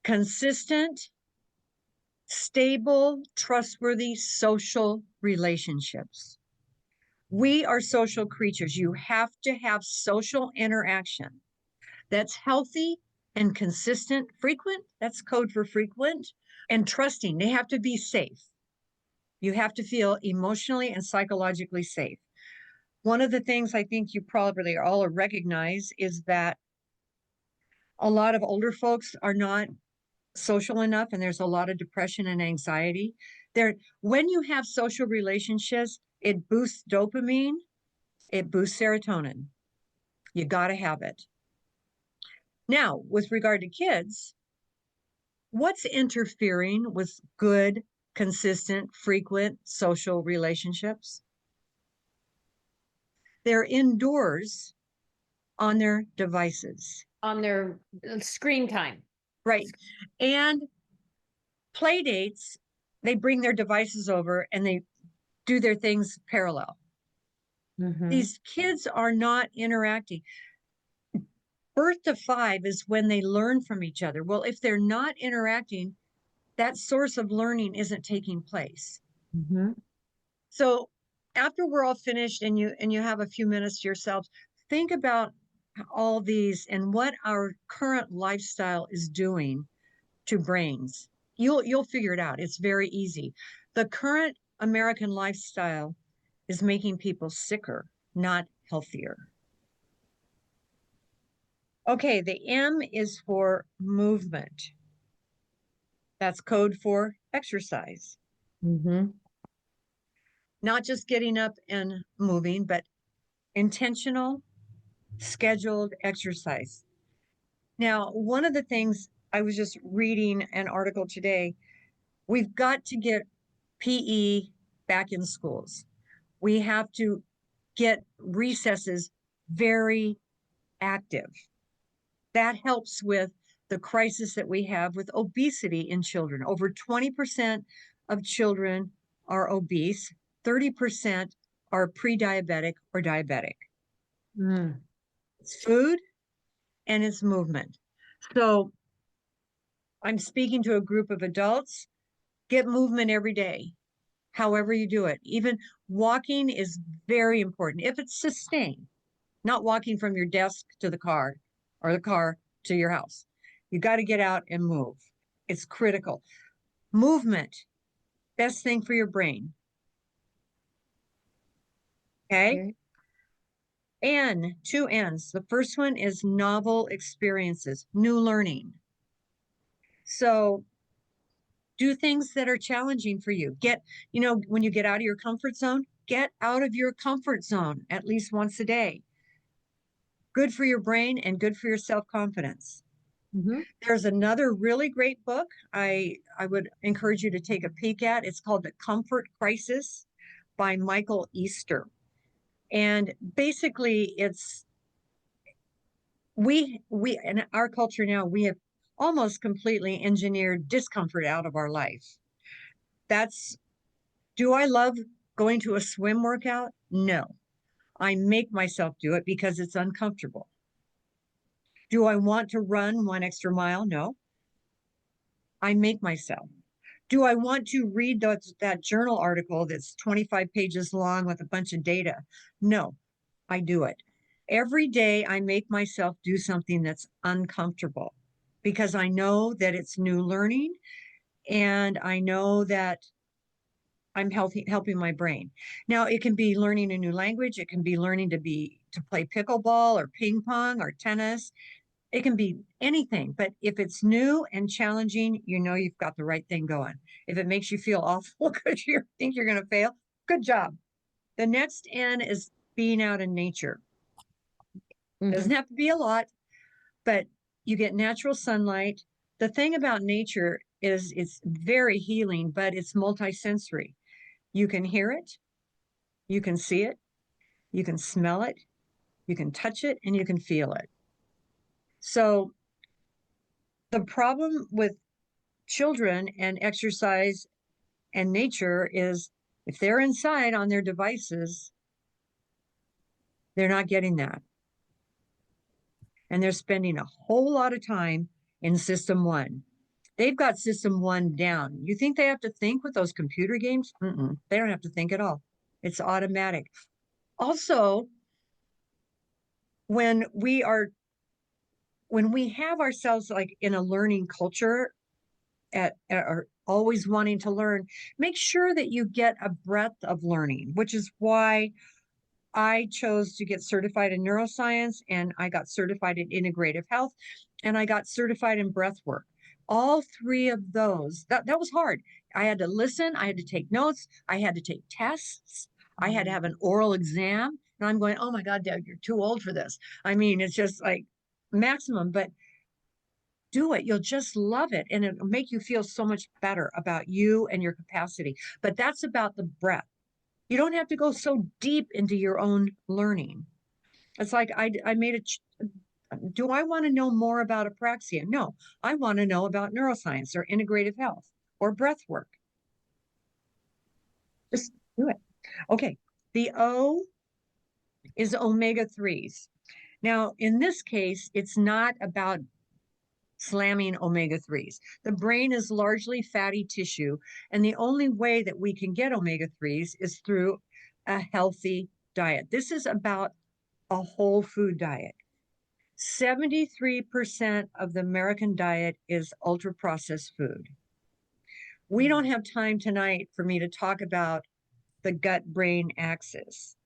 consistent, stable, trustworthy social relationships. We are social creatures. You have to have social interaction that's healthy and consistent, frequent. That's code for frequent, and trusting. They have to be safe. You have to feel emotionally and psychologically safe. One of the things I think you probably all recognize is that a lot of older folks are not social enough, and there's a lot of depression and anxiety. When you have social relationships, it boosts dopamine, it boosts serotonin. You got to have it. Now, with regard to kids, what's interfering with good, consistent, frequent social relationships? They're indoors on their devices. On their screen time. Right. And play dates, they bring their devices over and they do their things parallel. These kids are not interacting. Birth to 5 is when they learn from each other. Well, if they're not interacting, that source of learning isn't taking place. So after we're all finished and you have a few minutes to yourselves, think about all these and what our current lifestyle is doing to brains. You'll figure it out. It's very easy. The current American lifestyle is making people sicker, not healthier. Okay, the M is for movement. That's code for exercise. Not just getting up and moving, but intentional, scheduled exercise. Now, one of the things I was just reading an article today, we've got to get PE back in schools. We have to get recesses very active. That helps with the crisis that we have with obesity in children. Over 20% of children are obese, 30% are pre-diabetic or diabetic. It's food and it's movement. So I'm speaking to a group of adults. Get movement every day, however you do it. Even walking is very important if it's sustained, not walking from your desk to the car or the car to your house. You got to get out and move. It's critical. Movement, best thing for your brain. Okay. N, 2 N's. The first one is novel experiences, new learning. So do things that are challenging for you. When you get out of your comfort zone, get out of your comfort zone at least once a day. Good for your brain and good for your self-confidence. There's another really great book I would encourage you to take a peek at. It's called The Comfort Crisis by Michael Easter. And basically we in our culture now, we have almost completely engineered discomfort out of our life. Do I love going to a swim workout? No. I make myself do it because it's uncomfortable. Do I want to run 1 extra mile? No. I make myself. Do I want to read that journal article that's 25 pages long with a bunch of data? No, I do it. Every day I make myself do something that's uncomfortable because I know that it's new learning and I know that I'm helping my brain. Now, it can be learning a new language. It can be learning to play pickleball or ping pong or tennis. It can be anything, but if it's new and challenging, you've got the right thing going. If it makes you feel awful because you think you're going to fail, good job. The next N is being out in nature. Doesn't have to be a lot, but you get natural sunlight. The thing about nature is it's very healing, but it's multisensory. You can hear it, you can see it, you can smell it, you can touch it, and you can feel it. So the problem with children and exercise and nature is if they're inside on their devices, they're not getting that. And they're spending a whole lot of time in system 1. They've got system 1 down. You think they have to think with those computer games? They don't have to think at all. It's automatic. Also, when we have ourselves like in a learning culture or always wanting to learn, make sure that you get a breadth of learning, which is why I chose to get certified in neuroscience, and I got certified in integrative health, and I got certified in breath work. All three of those, that was hard. I had to listen, I had to take notes, I had to take tests, I had to have an oral exam. And I'm going, oh my God, Deb, you're too old for this. I mean, it's just like maximum, but do it. You'll just love it. And it'll make you feel so much better about you and your capacity. But that's about the breadth. You don't have to go so deep into your own learning. It's like I made do I want to know more about apraxia? No, I want to know about neuroscience or integrative health or breath work. Just do it. Okay. The O is omega-3s. Now, in this case, it's not about slamming omega-3s. The brain is largely fatty tissue, and the only way that we can get omega-3s is through a healthy diet. This is about a whole food diet. 73% of the American diet is ultra processed food. We don't have time tonight for me to talk about the gut brain axis.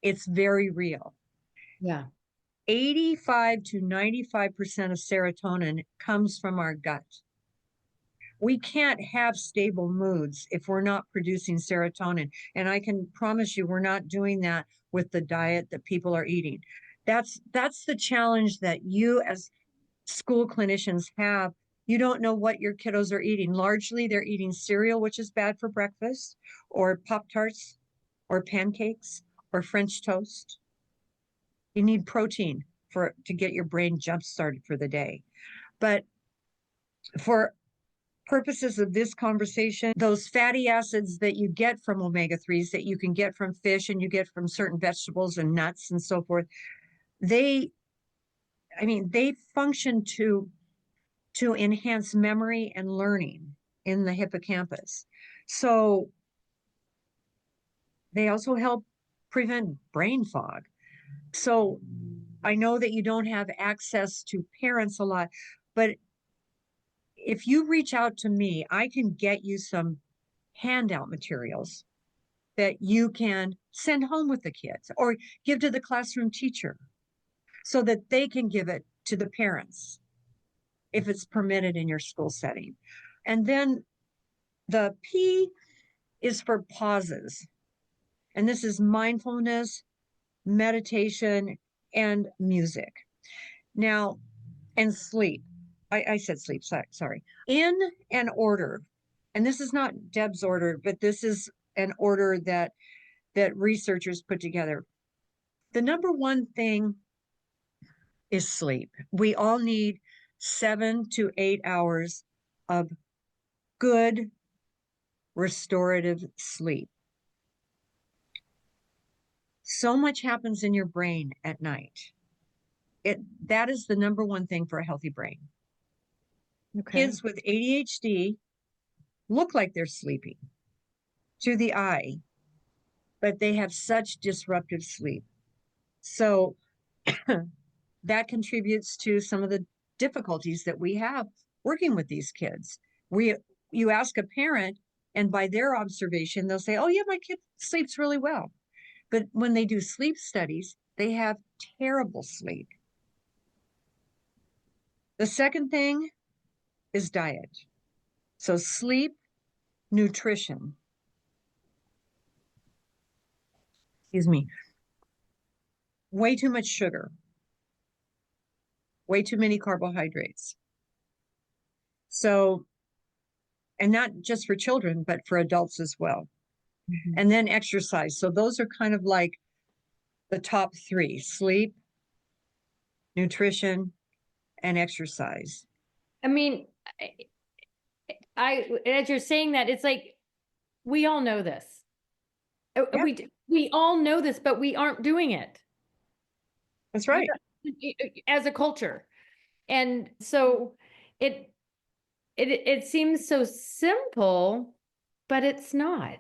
It's very real. Yeah. 85 to 95% of serotonin comes from our gut. We can't have stable moods if we're not producing serotonin. And I can promise you, we're not doing that with the diet that people are eating. That's the challenge that you as school clinicians have. You don't know what your kiddos are eating. Largely, they're eating cereal, which is bad for breakfast, or Pop-Tarts, or pancakes, or French toast. You need protein to get your brain jump started for the day. But for purposes of this conversation, those fatty acids that you get from omega-3s, that you can get from fish and you get from certain vegetables and nuts and so forth, they function to enhance memory and learning in the hippocampus. So they also help prevent brain fog. So I know that you don't have access to parents a lot, but if you reach out to me, I can get you some handout materials that you can send home with the kids or give to the classroom teacher so that they can give it to the parents if it's permitted in your school setting. And then the P is for pauses. And this is mindfulness, meditation, and music. Now, and sleep. I said sleep, sorry. In an order, and this is not Deb's order, but this is an order that researchers put together. The number one thing is sleep. We all need 7 to 8 hours of good restorative sleep. So much happens in your brain at night. That is the number one thing for a healthy brain. Okay. Kids with ADHD look like they're sleeping to the eye, but they have such disruptive sleep. So that contributes to some of the difficulties that we have working with these kids. You ask a parent, and by their observation, they'll say, oh yeah, my kid sleeps really well. But when they do sleep studies, they have terrible sleep. The second thing is diet. So sleep, nutrition. Excuse me. Way too much sugar. Way too many carbohydrates. So, and not just for children, but for adults as well. Mm-hmm. And then exercise. So those are kind of like the top three: sleep, nutrition, and exercise. I mean, as you're saying that, it's like, we all know this. Yeah. We all know this, but we aren't doing it. That's right. As a culture. And so it seems so simple, but it's not,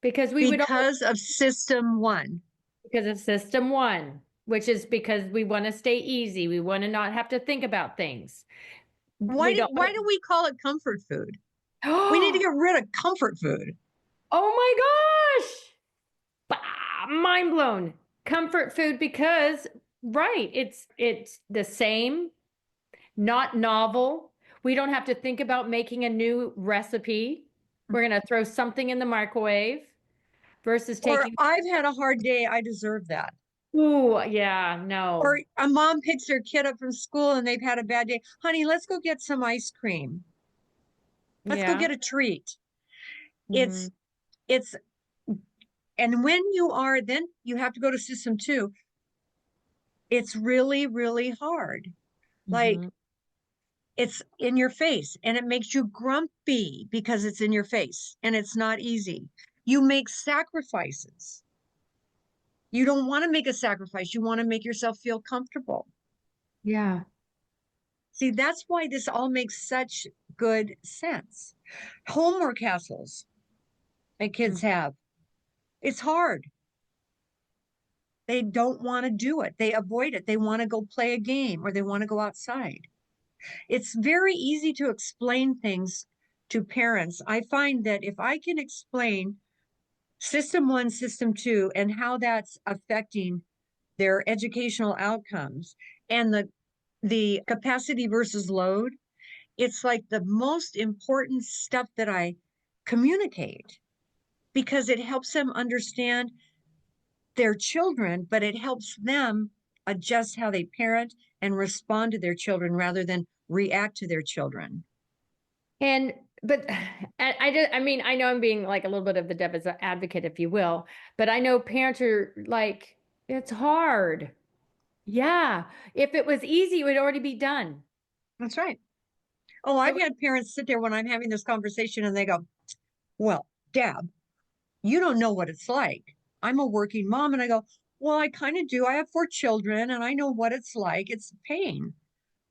because of system one. Because of system one, which is because we want to stay easy. We want to not have to think about things. Why do we call it comfort food? We need to Oh get rid of comfort food. my gosh. Mind blown. Comfort food because right, it's the same, not novel. We don't have to think about making a new recipe. We're going to throw something in the microwave versus Or taking, I've had a hard day, I deserve that. ooh, yeah, no. Or a mom picks her kid up from school and they've had a bad day. Honey, let's go get some ice cream. Let's go Yeah. get a treat. Mhm. It's and when you are, then you have to go to system two. It's really, really hard. Like Mhm. it's in your face and it makes you grumpy because it's in your face and it's not easy. You make sacrifices. You don't want to make a sacrifice. You want to make yourself feel comfortable. Yeah. See, that's why this all makes such good sense. Homework hassles that kids have. It's hard. They don't want to do it. They avoid it. They want to go play a game or they want to go outside. It's very easy to explain things to parents. I find that if I can explain system one, system two, and how that's affecting their educational outcomes and the capacity versus load, it's like the most important stuff that I communicate because it helps them understand their children, but it helps them adjust how they parent and respond to their children rather than react to their children. And but I mean, I know I'm being like a little bit of the devil's advocate, if you will, but I know parents are like, it's hard. Yeah. If it was easy, it would already be done. That's right. Oh, I've had parents sit there when I'm having this conversation and they go, well, Deb, you don't know what it's like. I'm a working mom. And I go, well, I kind of do. I have 4 children and I know what it's like. It's pain.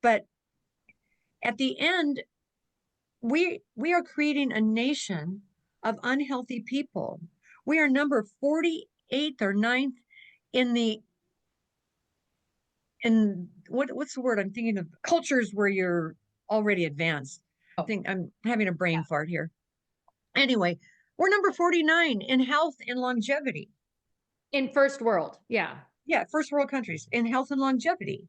But at the end, we are creating a nation of unhealthy people. We are number 48th or 9th in the in what's the word I'm thinking of? Cultures where you're already advanced. I think I'm having a brain fart here. Anyway, we're number 49 in health and longevity. In first world. Yeah. Yeah, first world countries in health and longevity.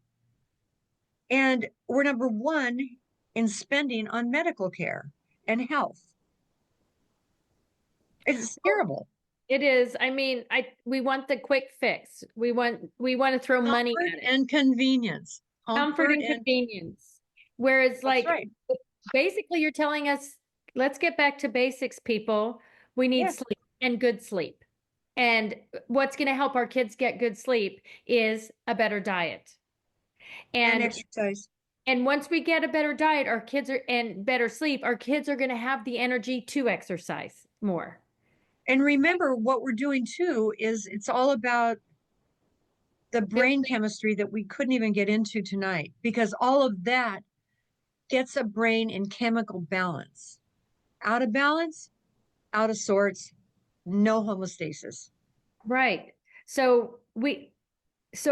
And we're number one in spending on medical care and health. It's terrible. It is. I mean, we want the quick fix. We want to throw money Comfort at it. and convenience. Comfort and And convenience. Whereas that's like right. basically you're telling us, let's get back to basics, people. We need Yes. sleep and good sleep. And what's going to help our kids get good sleep is a better diet. And And exercise. and once we get a better diet, our kids are and better sleep, our kids are going to have the energy to exercise more. And remember what we're doing too is it's all about the brain chemistry that we couldn't even get into tonight because all of that gets a brain in chemical balance. Out of balance, out of sorts, no homeostasis. Right. So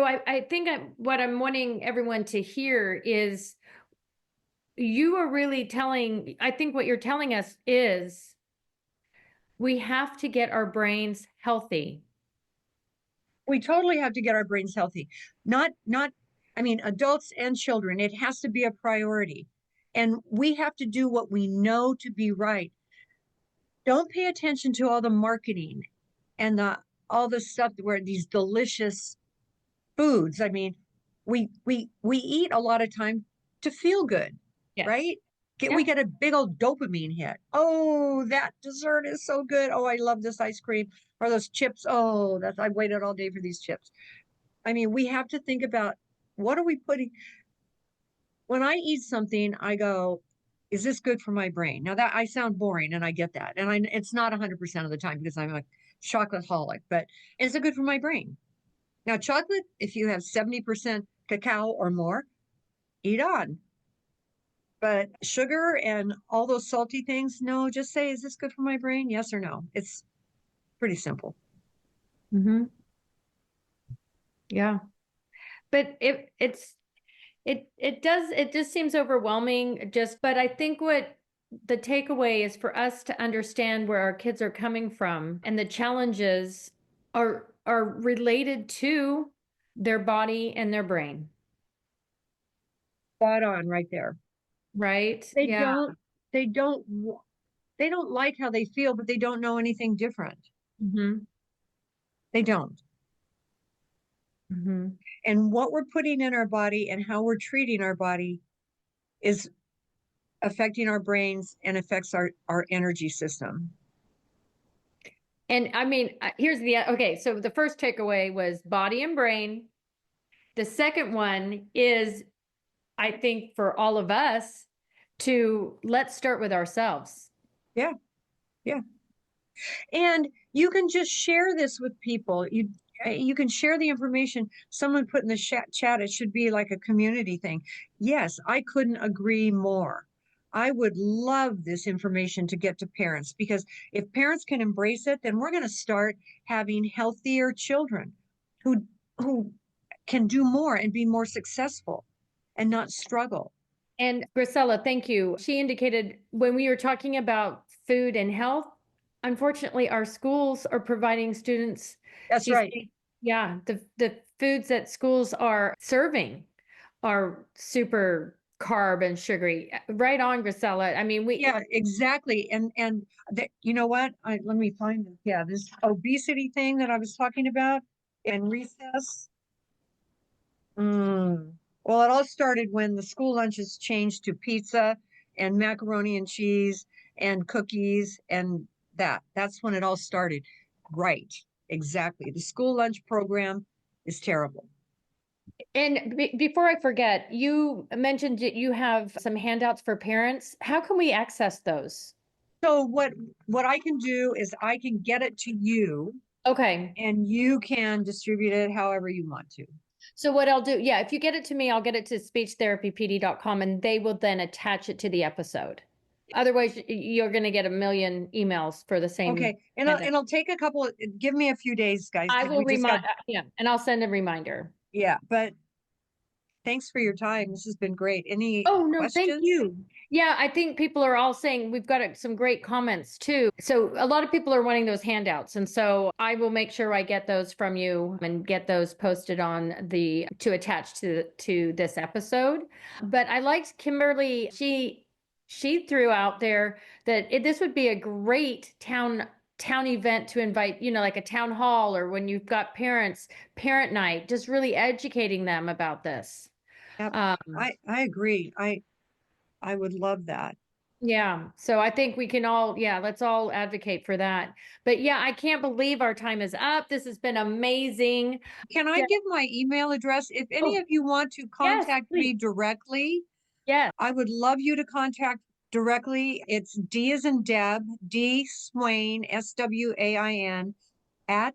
I think what I'm wanting everyone to hear is you are really telling, I think what you're telling us is we have to get our brains healthy. We totally have to get our brains healthy. Not I mean adults and children. It has to be a priority. And we have to do what we know to be right. Don't pay attention to all the marketing and the all the stuff where these delicious foods. I mean, we eat a lot of time to feel good, Yes. right? We Yeah. get a big old dopamine hit. Oh, that dessert is so good. Oh, I love this ice cream or those chips. Oh, that's I waited all day for these chips. I mean, we have to think about what are we putting when I eat something, I go, is this good for my brain? Now that I sound boring and I get that. And it's not 100% of the time because I'm a chocolate holic, but is it good for my brain? Now, chocolate, if you have 70% cacao or more, eat on. But sugar and all those salty things, no, just say, is this good for my brain? Yes or no? It's pretty simple. Mm-hmm. Yeah. But it just seems overwhelming but I think what the takeaway is for us to understand where our kids are coming from, and the challenges are related to their body and their brain. Spot on right there. Right? They Yeah. don't, they don't, they don't like how they feel, but they don't know anything different. Mm-hmm. They don't. Mm-hmm. And what we're putting in our body and how we're treating our body is affecting our brains and affects our energy system. And I mean, okay, so the first takeaway was body and brain. The second one is, I think, for all of us, let's start with ourselves. Yeah. Yeah. And you can just share this with people. You can share the information. Someone put in the chat, it should be like a community thing. Yes, I couldn't agree more. I would love this information to get to parents, because if parents can embrace it, then we're going to start having healthier children who can do more and be more successful and not struggle. And Grisella, thank you. She indicated when we were talking about food and health, unfortunately, our schools are providing students. That's right. Yeah, the foods that schools are serving are super carb and sugary. Right on, Grisella. I mean, Yeah, exactly. And you know what? Let me find it. Yeah, this obesity thing that I was talking about in recess. Well, it all started when the school lunches changed to pizza and macaroni and cheese and cookies, and that's when it all started. Right. Exactly. The school lunch program is terrible. And before I forget, you mentioned that you have some handouts for parents. How can we access those? So what I can do is I can get it to you, Okay. and you can distribute it however you want to. So what I'll do, yeah, if you get it to me, I'll get it to speechtherapypd.com, and they will then attach it to the episode. Otherwise, you're going to get a million emails for the same. Okay. And I'll take a couple give me a few days, guys. I will remind, yeah, and I'll send a reminder. Yeah, but thanks for your time. This has been great. Any Oh, no, questions? thank you. Yeah, I think people are all saying we've got some great comments too. So a lot of people are wanting those handouts. And so I will make sure I get those from you and get those posted to attach to this episode. But I liked Kimberly. She threw out there that this would be a great town event to invite, like a town hall, or when you've got parent night, just really educating them about this. Yep. I agree. I would love that. Yeah. So I think we can let's all advocate for that. But yeah, I can't believe our time is up. This has been amazing. Can I give my email address? If any of you want to contact me directly, I would love you to contact directly. It's D as in Deb, D Swain, SWAIN, at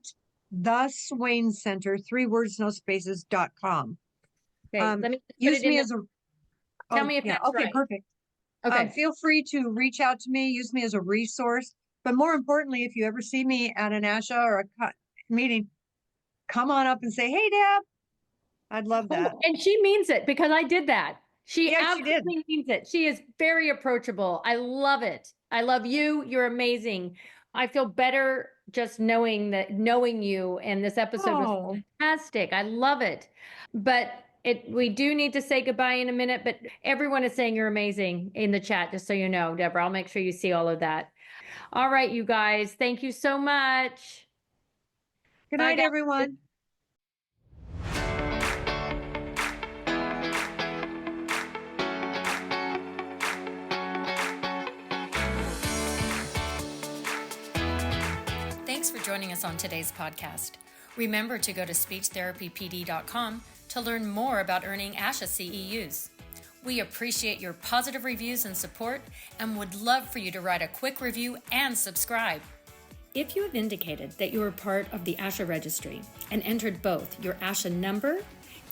the Swain Center, 3 words, no spaces.com. Okay, let me use me as a tell me if that's okay, right. perfect. Okay. Feel free to reach out to me, use me as a resource. But more importantly, if you ever see me at an ASHA or a meeting, come on up and say, "Hey, Deb." I'd love that. And she means it, because I did that. She did. absolutely means it. She is very approachable. I love it. I love you. You're amazing. I feel better just knowing you, and this episode was fantastic. I love it. But we do need to say goodbye in a minute, but everyone is saying you're amazing in the chat, just so you know, Deborah. I'll make sure you see all of that. All right, you guys. Thank you so much. Good night, everyone. Thanks for joining us on today's podcast. Remember to go to speechtherapypd.com to learn more about earning ASHA CEUs. We appreciate your positive reviews and support, and would love for you to write a quick review and subscribe. If you have indicated that you are part of the ASHA registry and entered both your ASHA number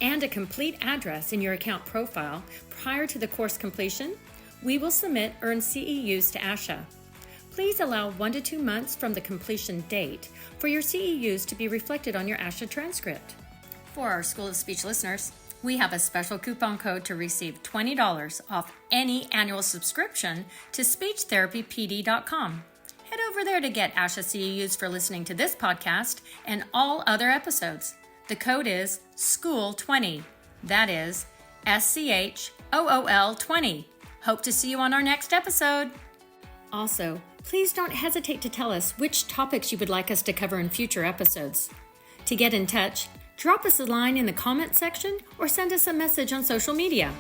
and a complete address in your account profile prior to the course completion, we will submit earned CEUs to ASHA. Please allow 1 to 2 months from the completion date for your CEUs to be reflected on your ASHA transcript. For our School of Speech listeners, we have a special coupon code to receive $20 off any annual subscription to SpeechTherapyPD.com. Head over there to get ASHA CEUs for listening to this podcast and all other episodes. The code is SCHOOL20. That is SCHOOL20. Hope to see you on our next episode. Also, please don't hesitate to tell us which topics you would like us to cover in future episodes. To get in touch, drop us a line in the comment section or send us a message on social media.